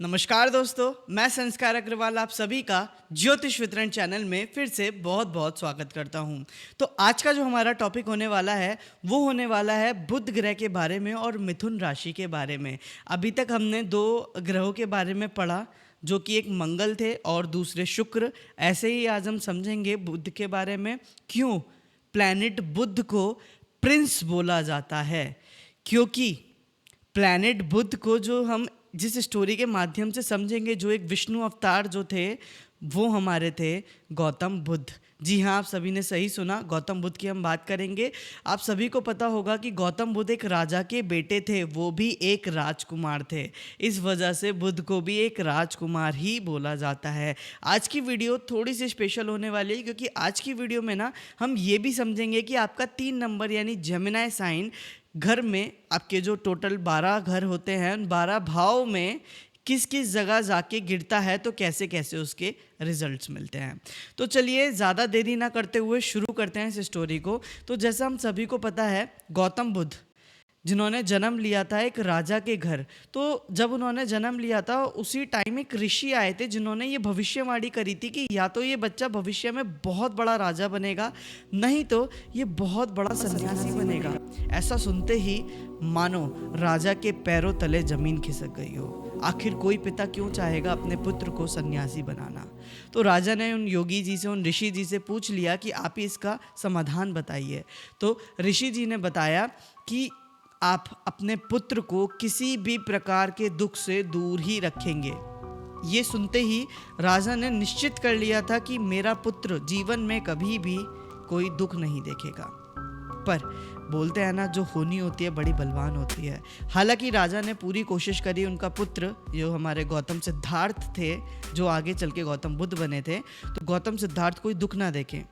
नमस्कार दोस्तों, मैं संस्कार अग्रवाल आप सभी का ज्योतिष वितरण चैनल में फिर से बहुत बहुत स्वागत करता हूं। तो आज का जो हमारा टॉपिक होने वाला है वो होने वाला है बुध ग्रह के बारे में और मिथुन राशि के बारे में। अभी तक हमने दो ग्रहों के बारे में पढ़ा जो कि एक मंगल थे और दूसरे शुक्र। ऐसे ही आज हम समझेंगे बुध के बारे में। क्यों प्लैनेट बुध को प्रिंस बोला जाता है, क्योंकि प्लैनेट बुध को जो हम जिस स्टोरी के माध्यम से समझेंगे, जो एक विष्णु अवतार जो थे वो हमारे थे गौतम बुद्ध। जी हाँ, आप सभी ने सही सुना, गौतम बुद्ध की हम बात करेंगे। आप सभी को पता होगा कि गौतम बुद्ध एक राजा के बेटे थे, वो भी एक राजकुमार थे। इस वजह से बुद्ध को भी एक राजकुमार ही बोला जाता है। आज की वीडियो थोड़ी सी स्पेशल होने वाली है, क्योंकि आज की वीडियो में ना हम ये भी समझेंगे कि आपका 3 नंबर यानी जेमिनी साइन घर में, आपके जो टोटल 12 घर होते हैं, उन 12 भाव में किस किस जगह जाके गिरता है, तो कैसे कैसे उसके रिजल्ट्स मिलते हैं। तो चलिए ज़्यादा देरी ना करते हुए शुरू करते हैं इस स्टोरी को। तो जैसा हम सभी को पता है, गौतम बुद्ध जिन्होंने जन्म लिया था एक राजा के घर। तो जब उन्होंने जन्म लिया था उसी टाइम एक ऋषि आए थे जिन्होंने ये भविष्यवाणी करी थी कि या तो ये बच्चा भविष्य में बहुत बड़ा राजा बनेगा, नहीं तो ये बहुत बड़ा सन्यासी बनेगा। ऐसा सुनते ही मानो राजा के पैरों तले जमीन खिसक गई हो। आखिर कोई पिता क्यों चाहेगा अपने पुत्र को सन्यासी बनाना। तो राजा ने उन योगी जी से, उन ऋषि जी से पूछ लिया कि आप ही इसका समाधान बताइए। तो ऋषि जी ने बताया कि आप अपने पुत्र को किसी भी प्रकार के दुख से दूर ही रखेंगे। ये सुनते ही राजा ने निश्चित कर लिया था कि मेरा पुत्र जीवन में कभी भी कोई दुख नहीं देखेगा। पर बोलते हैं ना, जो होनी होती है बड़ी बलवान होती है। हालांकि राजा ने पूरी कोशिश करी उनका पुत्र, जो हमारे गौतम सिद्धार्थ थे, जो आगे चल के गौतम बुद्ध बने थे, तो गौतम सिद्धार्थ कोई दुख ना देखें।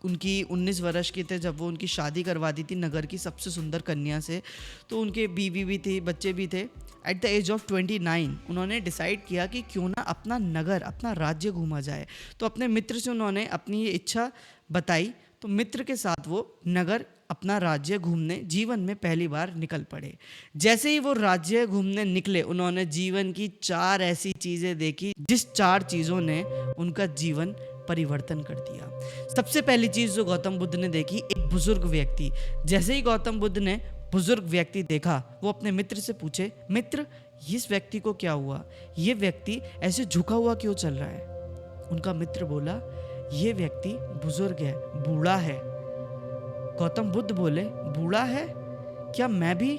उनकी 19 वर्ष की थे जब वो उनकी शादी करवा दी थी नगर की सबसे सुंदर कन्या से। तो उनके बीवी भी थी, बच्चे भी थे। एट द एज ऑफ 29 उन्होंने डिसाइड किया कि क्यों ना अपना नगर, अपना राज्य घूमा जाए। तो अपने मित्र से उन्होंने अपनी ये इच्छा बताई। तो मित्र के साथ वो नगर, अपना राज्य घूमने जीवन में पहली बार निकल पड़े। जैसे ही वो राज्य घूमने निकले, उन्होंने जीवन की 4 ऐसी चीज़ें देखी जिस 4 चीज़ों ने उनका जीवन परिवर्तन कर दिया। सबसे पहली चीज जो गौतम बुद्ध ने देखी, एक बुजुर्ग व्यक्ति। जैसे ही गौतम बुद्ध ने बुजुर्ग व्यक्ति देखा, वो अपने मित्र से पूछे, मित्र इस व्यक्ति को क्या हुआ, ये व्यक्ति ऐसे झुका हुआ क्यों चल रहा है। उनका मित्र बोला, ये व्यक्ति बुजुर्ग है, बूढ़ा है। गौतम बुद्ध बोले, बूढ़ा है, क्या मैं भी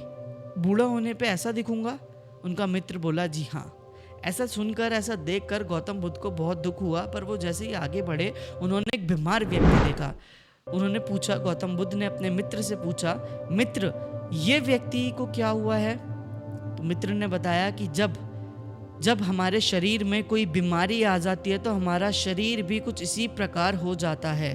बूढ़ा होने पे ऐसा दिखूंगा। उनका मित्र बोला, जी हाँ। ऐसा सुनकर, ऐसा देखकर गौतम बुद्ध को बहुत दुख हुआ। पर वो जैसे ही आगे बढ़े, उन्होंने एक बीमार व्यक्ति देखा। उन्होंने पूछा, गौतम बुद्ध ने अपने मित्र से पूछा, मित्र ये व्यक्ति को क्या हुआ है। तो मित्र ने बताया कि जब हमारे शरीर में कोई बीमारी आ जाती है तो हमारा शरीर भी कुछ इसी प्रकार हो जाता है।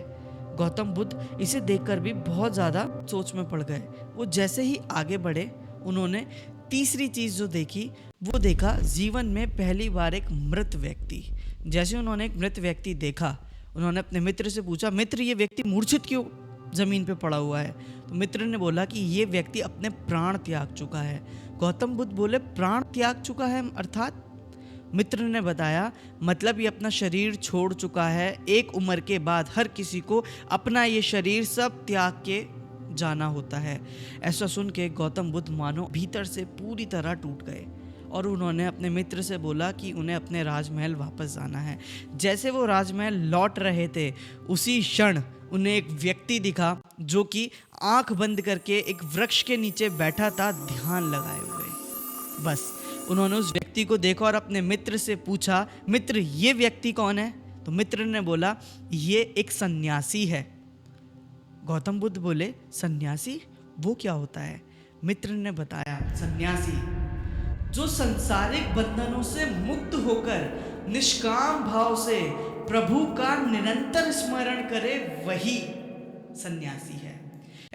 गौतम बुद्ध इसे देखकर भी बहुत ज़्यादा सोच में पड़ गए। वो जैसे ही आगे बढ़े, उन्होंने तीसरी चीज़ जो देखी, वो देखा जीवन में पहली बार एक मृत व्यक्ति। जैसे उन्होंने एक मृत व्यक्ति देखा, उन्होंने अपने मित्र से पूछा, मित्र ये व्यक्ति मूर्छित क्यों जमीन पे पड़ा हुआ है। तो मित्र ने बोला कि ये व्यक्ति अपने प्राण त्याग चुका है। गौतम बुद्ध बोले, प्राण त्याग चुका है अर्थात। मित्र ने बताया, मतलब ये अपना शरीर छोड़ चुका है। एक उम्र के बाद हर किसी को अपना ये शरीर सब त्याग के जाना होता है। ऐसा सुन के गौतम बुद्ध मानो भीतर से पूरी तरह टूट गए और उन्होंने अपने मित्र से बोला कि उन्हें अपने राजमहल वापस जाना है। जैसे वो राजमहल लौट रहे थे, उसी क्षण उन्हें एक व्यक्ति दिखा जो कि आंख बंद करके एक वृक्ष के नीचे बैठा था, ध्यान लगाए हुए। बस उन्होंने उस व्यक्ति को देखा और अपने मित्र से पूछा, मित्र ये व्यक्ति कौन है। तो मित्र ने बोला, ये एक सन्यासी है। गौतम बुद्ध बोले, सन्यासी वो क्या होता है। मित्र ने बताया, सन्यासी जो संसारिक बंधनों से मुक्त होकर निष्काम भाव से प्रभु का निरंतर स्मरण करे, वही सन्यासी है।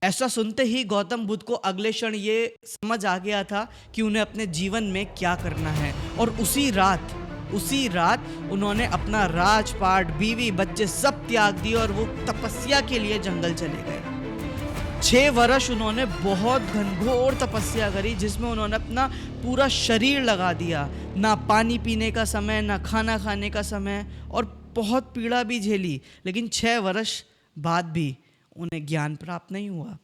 ऐसा सुनते ही गौतम बुद्ध को अगले क्षण ये समझ आ गया था कि उन्हें अपने जीवन में क्या करना है। और उसी रात उन्होंने अपना राजपाट, बीवी, बच्चे सब त्याग दिए और वो तपस्या के लिए जंगल चले गए। 6 वर्ष उन्होंने बहुत घनघोर तपस्या करी, जिसमें उन्होंने अपना पूरा शरीर लगा दिया, ना पानी पीने का समय, ना खाना खाने का समय, और बहुत पीड़ा भी झेली। लेकिन 6 वर्ष बाद भी उन्हें ज्ञान प्राप्त नहीं हुआ।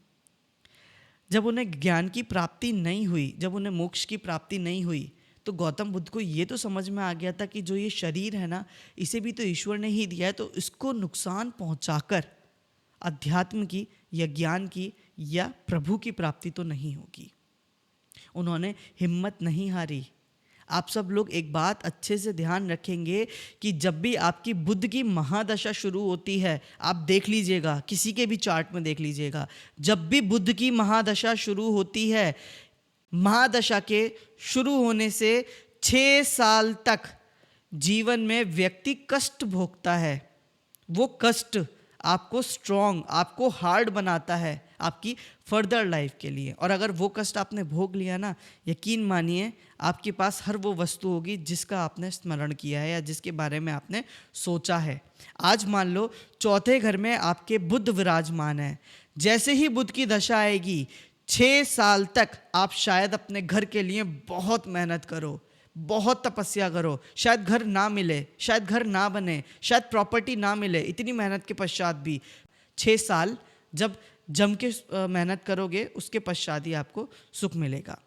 जब उन्हें ज्ञान की प्राप्ति नहीं हुई, जब उन्हें मोक्ष की प्राप्ति नहीं हुई, तो गौतम बुद्ध को ये तो समझ में आ गया था कि जो ये शरीर है ना, इसे भी तो ईश्वर ने ही दिया है, तो इसको नुकसान पहुंचाकर अध्यात्म की या ज्ञान की या प्रभु की प्राप्ति तो नहीं होगी। उन्होंने हिम्मत नहीं हारी। आप सब लोग एक बात अच्छे से ध्यान रखेंगे कि जब भी आपकी बुद्ध की महादशा शुरू होती है, आप देख लीजिएगा, किसी के भी चार्ट में देख लीजिएगा, जब भी बुद्ध की महादशा शुरू होती है, महादशा के शुरू होने से 6 साल तक जीवन में व्यक्ति कष्ट भोगता है। वो कष्ट आपको स्ट्रॉन्ग, आपको हार्ड बनाता है आपकी फर्दर लाइफ के लिए। और अगर वो कष्ट आपने भोग लिया ना, यकीन मानिए आपके पास हर वो वस्तु होगी जिसका आपने स्मरण किया है या जिसके बारे में आपने सोचा है। आज मान लो चौथे घर में आपके बुद्ध विराजमान है। जैसे ही बुद्ध की दशा आएगी, 6 साल तक आप शायद अपने घर के लिए बहुत मेहनत करो, बहुत तपस्या करो, शायद घर ना मिले, शायद घर ना बने, शायद प्रॉपर्टी ना मिले। इतनी मेहनत के पश्चात भी 6 साल जब जम के मेहनत करोगे, उसके पश्चात ही आपको सुख मिलेगा।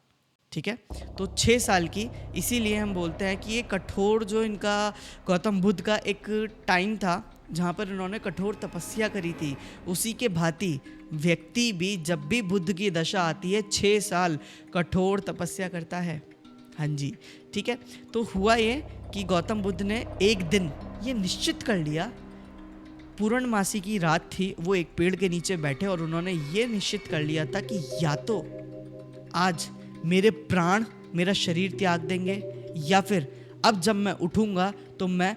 ठीक है, तो 6 साल की, इसीलिए हम बोलते हैं कि ये कठोर, जो इनका गौतम बुद्ध का एक टाइम था जहाँ पर इन्होंने कठोर तपस्या करी थी, उसी के भांति व्यक्ति भी जब भी बुद्ध की दशा आती है 6 साल कठोर तपस्या करता है। हाँ जी, ठीक है। तो हुआ ये कि गौतम बुद्ध ने एक दिन ये निश्चित कर लिया, पूर्णमासी की रात थी, वो एक पेड़ के नीचे बैठे और उन्होंने ये निश्चित कर लिया था कि या तो आज मेरे प्राण मेरा शरीर त्याग देंगे, या फिर अब जब मैं उठूंगा तो मैं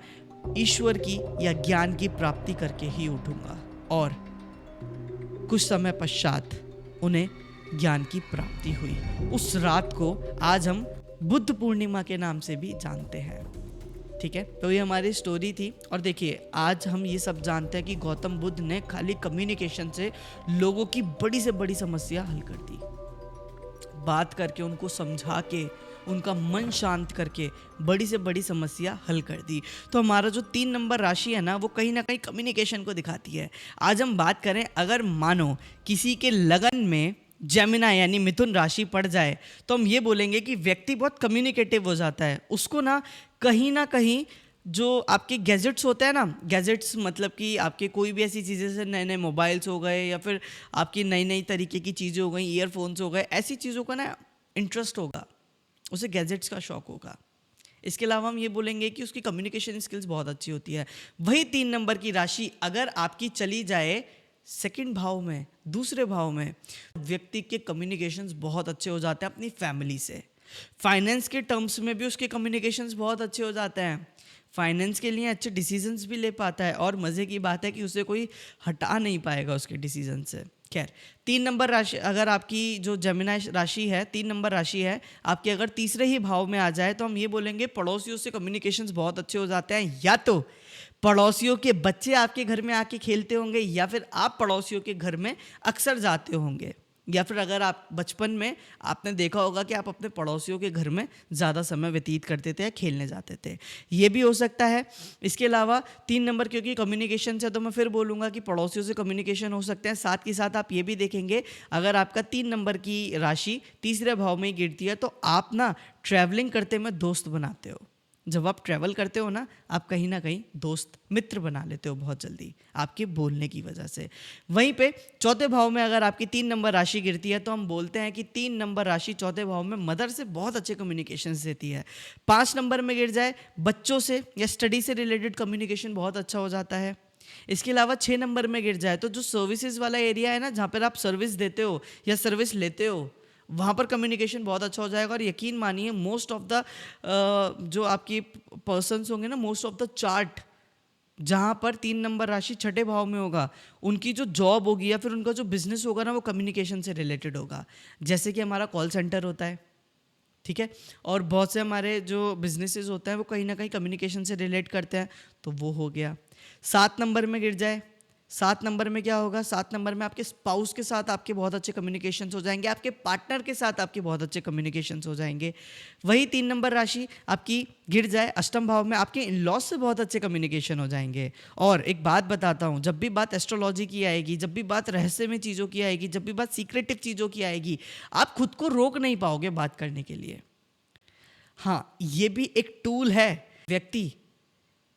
ईश्वर की या ज्ञान की प्राप्ति करके ही उठूंगा। और कुछ समय पश्चात उन्हें ज्ञान की प्राप्ति हुई। उस रात को आज हम बुद्ध पूर्णिमा के नाम से भी जानते हैं। ठीक है, तो ये हमारी स्टोरी थी। और देखिए, आज हम ये सब जानते हैं कि गौतम बुद्ध ने खाली कम्युनिकेशन से लोगों की बड़ी से बड़ी समस्या हल कर दी। बात करके, उनको समझा के, उनका मन शांत करके बड़ी से बड़ी समस्या हल कर दी। तो हमारा जो 3 नंबर राशि है ना, वो कहीं ना कहीं कम्युनिकेशन को दिखाती है। आज हम बात करें, अगर मानो किसी के लगन में जेमिना यानी मिथुन राशि पड़ जाए, तो हम ये बोलेंगे कि व्यक्ति बहुत कम्युनिकेटिव हो जाता है। उसको ना कहीं जो आपके गैजेट्स होते हैं ना, गैजेट्स मतलब कि आपके कोई भी ऐसी चीज़ें, से नए नए मोबाइल्स हो गए या फिर आपकी नई नई तरीके की चीज़ें हो गई, ईयरफोन्स हो गए, ऐसी चीज़ों का ना इंटरेस्ट होगा, उसे गैजेट्स का शौक होगा। इसके अलावा हम ये बोलेंगे कि उसकी कम्युनिकेशन स्किल्स बहुत अच्छी होती है। वही 3 नंबर की राशि अगर आपकी चली जाए सेकंड भाव में, दूसरे भाव में, व्यक्ति के कम्युनिकेशंस बहुत अच्छे हो जाते हैं अपनी फैमिली से। फाइनेंस के टर्म्स में भी उसके कम्युनिकेशंस बहुत अच्छे हो जाते हैं, फाइनेंस के लिए अच्छे डिसीजंस भी ले पाता है। और मज़े की बात है कि उसे कोई हटा नहीं पाएगा उसके डिसीजन से। खैर, 3 नंबर राशि अगर आपकी जो जेमिनी राशि है, 3 नंबर राशि है आपकी, अगर तीसरे ही भाव में आ जाए, तो हम ये बोलेंगे पड़ोसियों से कम्युनिकेशंस बहुत अच्छे हो जाते हैं। या तो पड़ोसियों के बच्चे आपके घर में आके खेलते होंगे, या फिर आप पड़ोसियों के घर में अक्सर जाते होंगे, या फिर अगर आप बचपन में आपने देखा होगा कि आप अपने पड़ोसियों के घर में ज़्यादा समय व्यतीत करते थे या खेलने जाते थे, ये भी हो सकता है। इसके अलावा 3 नंबर क्योंकि कम्युनिकेशन से, तो मैं फिर बोलूँगा कि पड़ोसियों से कम्युनिकेशन हो सकते हैं। साथ ही साथ आप ये भी देखेंगे, अगर आपका 3 नंबर की राशि तीसरे भाव में ही गिरती है, तो आप ना ट्रैवलिंग करते में दोस्त बनाते हो। जब आप ट्रैवल करते हो ना, आप कहीं ना कहीं दोस्त मित्र बना लेते हो बहुत जल्दी, आपके बोलने की वजह से। वहीं पे चौथे भाव में अगर आपकी 3 नंबर राशि गिरती है, तो हम बोलते हैं कि 3 नंबर राशि चौथे भाव में मदर से बहुत अच्छे कम्युनिकेशन देती है। 5 नंबर में गिर जाए, बच्चों से या स्टडी से रिलेटेड कम्युनिकेशन बहुत अच्छा हो जाता है। इसके अलावा 6 नंबर में गिर जाए, तो जो सर्विसेज वाला एरिया है ना, जहाँ पर आप सर्विस देते हो या सर्विस लेते हो, वहाँ पर कम्युनिकेशन बहुत अच्छा हो जाएगा। और यकीन मानिए, मोस्ट ऑफ द जो आपकी पर्सन्स होंगे ना, मोस्ट ऑफ द चार्ट जहाँ पर 3 नंबर राशि छठे भाव में होगा, उनकी जो जॉब होगी या फिर उनका जो बिजनेस होगा ना, वो कम्युनिकेशन से रिलेटेड होगा। जैसे कि हमारा कॉल सेंटर होता है, ठीक है, और बहुत से हमारे जो बिजनेसेस होते हैं वो कहीं ना कहीं कम्युनिकेशन से रिलेट करते हैं, तो वो हो गया। 7 नंबर में गिर जाए, 7 नंबर में क्या होगा? 7 नंबर में आपके स्पाउस के साथ आपके बहुत अच्छे कम्युनिकेशंस हो जाएंगे, आपके पार्टनर के साथ आपके बहुत अच्छे कम्युनिकेशंस हो जाएंगे। वही 3 नंबर राशि आपकी गिर जाए अष्टम भाव में, आपके इन लॉज से बहुत अच्छे कम्युनिकेशन हो जाएंगे। और एक बात बताता हूँ, जब भी बात एस्ट्रोलॉजी की आएगी, जब भी बात रहस्यमय चीज़ों की आएगी, जब भी बात सीक्रेटिव चीज़ों की आएगी, आप खुद को रोक नहीं पाओगे बात करने के लिए। हाँ, ये भी एक टूल है। व्यक्ति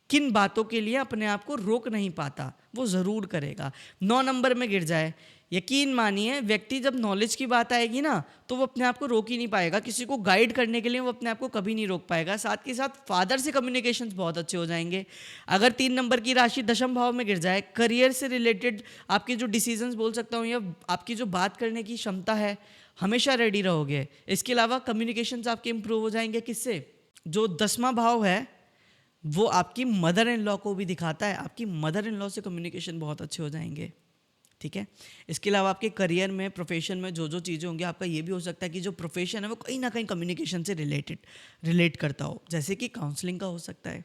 किन बातों के लिए अपने आप को रोक नहीं पाता, वो ज़रूर करेगा। 9 नंबर में गिर जाए, यकीन मानिए व्यक्ति जब नॉलेज की बात आएगी ना, तो वो अपने आप को रोक ही नहीं पाएगा। किसी को गाइड करने के लिए वो अपने आप को कभी नहीं रोक पाएगा। साथ के साथ फादर से कम्युनिकेशंस बहुत अच्छे हो जाएंगे। अगर 3 नंबर की राशि दशम भाव में गिर जाए, करियर से रिलेटेड आपके जो डिसीजंस बोल सकता हूँ, या आपकी जो बात करने की क्षमता है, हमेशा रेडी रहोगे। इसके अलावा कम्युनिकेशंस आपके इंप्रूव हो जाएंगे। किससे? जो 10वां भाव है वो आपकी मदर इन लॉ को भी दिखाता है। आपकी मदर इन लॉ से कम्युनिकेशन बहुत अच्छे हो जाएंगे। ठीक है। इसके अलावा आपके करियर में, प्रोफेशन में जो जो चीज़ें होंगी, आपका ये भी हो सकता है कि जो प्रोफेशन है वो कहीं ना कहीं कम्युनिकेशन से रिलेट करता हो, जैसे कि काउंसलिंग का हो सकता है।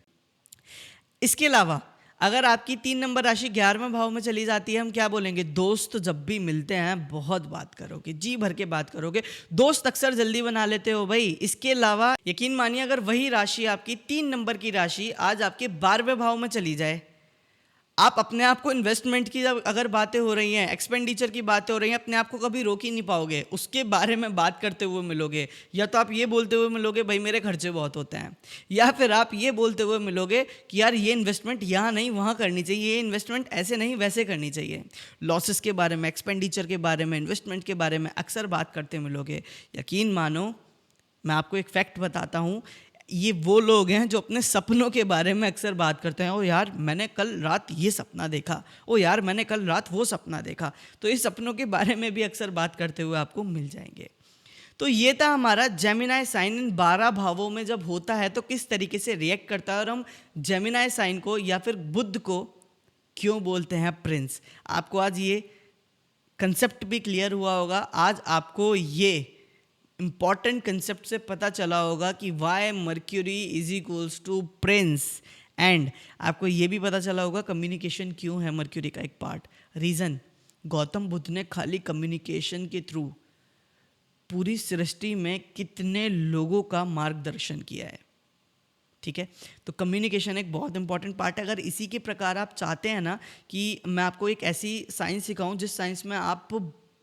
इसके अलावा अगर आपकी 3 नंबर राशि 11वें भाव में चली जाती है, हम क्या बोलेंगे? दोस्त जब भी मिलते हैं बहुत बात करोगे, जी भर के बात करोगे। दोस्त अक्सर जल्दी बना लेते हो भाई। इसके अलावा यकीन मानिए अगर वही राशि आपकी 3 नंबर की राशि आज आपके 12वें भाव में चली जाए, आप अपने आप को इन्वेस्टमेंट की जब अगर बातें हो रही हैं, एक्सपेंडिचर की बातें हो रही हैं, अपने आप को कभी रोक ही नहीं पाओगे। उसके बारे में बात करते हुए मिलोगे, या तो आप ये बोलते हुए मिलोगे भाई मेरे खर्चे बहुत होते हैं, या फिर आप ये बोलते हुए मिलोगे कि यार ये इन्वेस्टमेंट यहाँ नहीं वहाँ करनी चाहिए, ये इन्वेस्टमेंट ऐसे नहीं वैसे करनी चाहिए। लॉसेस के बारे में, एक्सपेंडिचर के बारे में, इन्वेस्टमेंट के बारे में अक्सर बात करते मिलोगे। यकीन मानो मैं आपको एक फैक्ट बताता हूँ, ये वो लोग हैं जो अपने सपनों के बारे में अक्सर बात करते हैं। ओ यार मैंने कल रात ये सपना देखा, ओ यार मैंने कल रात वो सपना देखा। तो इस सपनों के बारे में भी अक्सर बात करते हुए आपको मिल जाएंगे। तो ये था हमारा जेमिनाई साइन इन 12 भावों में जब होता है तो किस तरीके से रिएक्ट करता है, और हम जेमिनाई साइन को या फिर बुध को क्यों बोलते हैं प्रिंस। आपको आज ये कंसेप्ट भी क्लियर हुआ होगा। आज आपको ये इंपॉर्टेंट कंसेप्ट से पता चला होगा कि why mercury is equals to prince, and आपको ये भी पता चला होगा कम्युनिकेशन क्यों है मर्क्यूरी का एक पार्ट। रीज़न, गौतम बुद्ध ने खाली कम्युनिकेशन के थ्रू पूरी सृष्टि में कितने लोगों का मार्गदर्शन किया है। ठीक है, तो कम्युनिकेशन एक बहुत इंपॉर्टेंट पार्ट है। अगर इसी के प्रकार आप चाहते हैं ना कि मैं आपको एक ऐसी साइंस सिखाऊं जिस साइंस में आप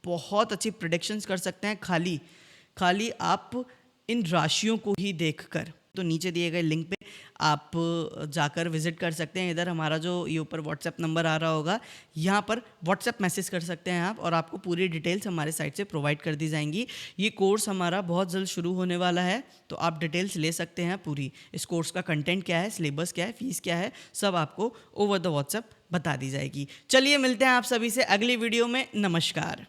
बहुत अच्छी प्रेडिक्शंस कर सकते हैं खाली आप इन राशियों को ही देखकर, तो नीचे दिए गए लिंक पे आप जाकर विजिट कर सकते हैं। इधर हमारा जो ये ऊपर व्हाट्सएप नंबर आ रहा होगा, यहाँ पर व्हाट्सएप मैसेज कर सकते हैं आप, और आपको पूरी डिटेल्स हमारे साइट से प्रोवाइड कर दी जाएंगी। ये कोर्स हमारा बहुत जल्द शुरू होने वाला है, तो आप डिटेल्स ले सकते हैं पूरी। इस कोर्स का कंटेंट क्या है, सिलेबस क्या है, फीस क्या है, सब आपको ओवर द व्हाट्सएप बता दी जाएगी। चलिए मिलते हैं आप सभी से अगली वीडियो में। नमस्कार।